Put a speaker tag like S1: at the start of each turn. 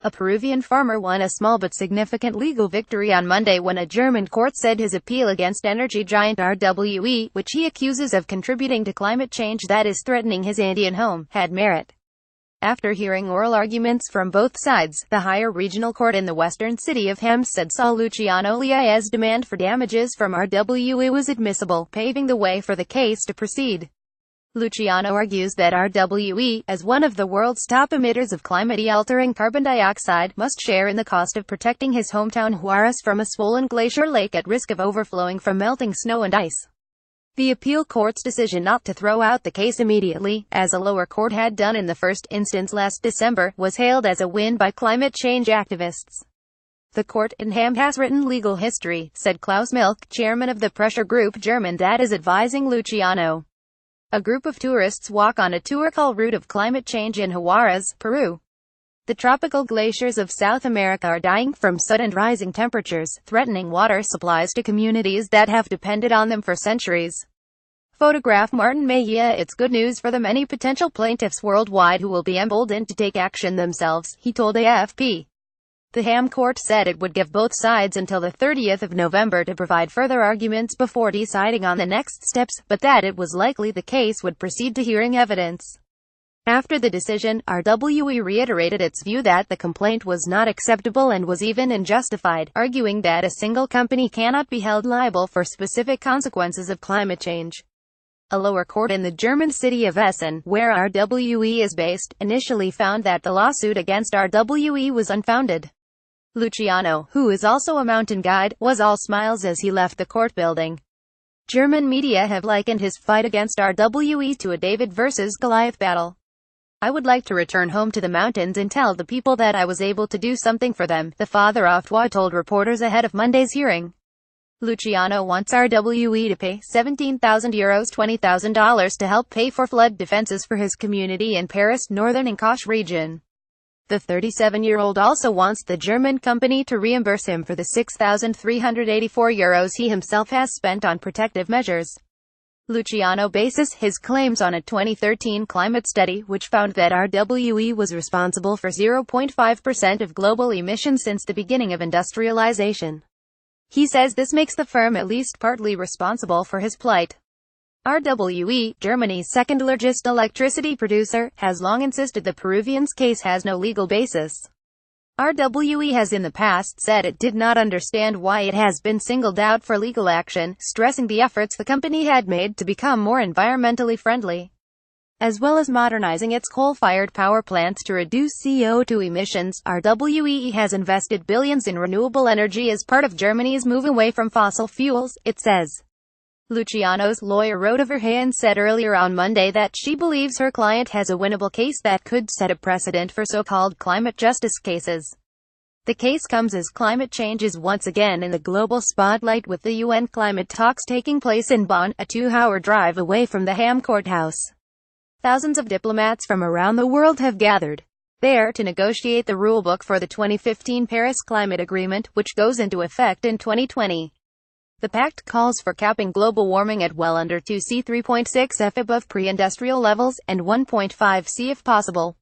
S1: A Peruvian farmer won a small but significant legal victory on Monday when a German court said his appeal against energy giant RWE, which he accuses of contributing to climate change that is threatening his Andean home, had merit. After hearing oral arguments from both sides, the higher regional court in the western city of Hamm said Saul Luciano Lliuya's demand for damages from RWE was admissible, paving the way for the case to proceed. Luciano argues that RWE, as one of the world's top emitters of climate-altering carbon dioxide, must share in the cost of protecting his hometown Huaraz from a swollen glacier lake at risk of overflowing from melting snow and ice. The appeal court's decision not to throw out the case immediately, as a lower court had done in the first instance last December, was hailed as a win by climate change activists. The court in Hamm has written legal history, said Klaus Milch, chairman of the pressure group German that is advising Luciano. A group of tourists walk on a tour called Route of Climate Change in Huaraz, Peru. The tropical glaciers of South America are dying from sudden rising temperatures, threatening water supplies to communities that have depended on them for centuries. Photograph Martin Mejia. It's good news for the many potential plaintiffs worldwide who will be emboldened to take action themselves, he told AFP. The Hamm court said it would give both sides until the 30th of November to provide further arguments before deciding on the next steps, but that it was likely the case would proceed to hearing evidence. After the decision, RWE reiterated its view that the complaint was not acceptable and was even unjustified, arguing that a single company cannot be held liable for specific consequences of climate change. A lower court in the German city of Essen, where RWE is based, initially found that the lawsuit against RWE was unfounded. Luciano, who is also a mountain guide, was all smiles as he left the court building. German media have likened his fight against RWE to a David versus Goliath battle. I would like to return home to the mountains and tell the people that I was able to do something for them, the father of Twa told reporters ahead of Monday's hearing. Luciano wants RWE to pay €17,000 $20,000 to help pay for flood defenses for his community in Paris' northern Ancash region. The 37-year-old also wants the German company to reimburse him for the €6,384 he himself has spent on protective measures. Luciano bases his claims on a 2013 climate study which found that RWE was responsible for 0.5% of global emissions since the beginning of industrialization. He says this makes the firm at least partly responsible for his plight. RWE, Germany's second-largest electricity producer, has long insisted the Peruvian's case has no legal basis. RWE has in the past said it did not understand why it has been singled out for legal action, stressing the efforts the company had made to become more environmentally friendly, as well as modernizing its coal-fired power plants to reduce CO2 emissions. RWE has invested billions in renewable energy as part of Germany's move away from fossil fuels, it says. Luciano's lawyer Rhoda Verheyen said earlier on Monday that she believes her client has a winnable case that could set a precedent for so-called climate justice cases. The case comes as climate change is once again in the global spotlight with the UN climate talks taking place in Bonn, a 2-hour drive away from the Hamm courthouse. Thousands of diplomats from around the world have gathered there to negotiate the rulebook for the 2015 Paris Climate Agreement, which goes into effect in 2020. The pact calls for capping global warming at well under 2°C 3.6°F above pre-industrial levels, and 1.5°C if possible.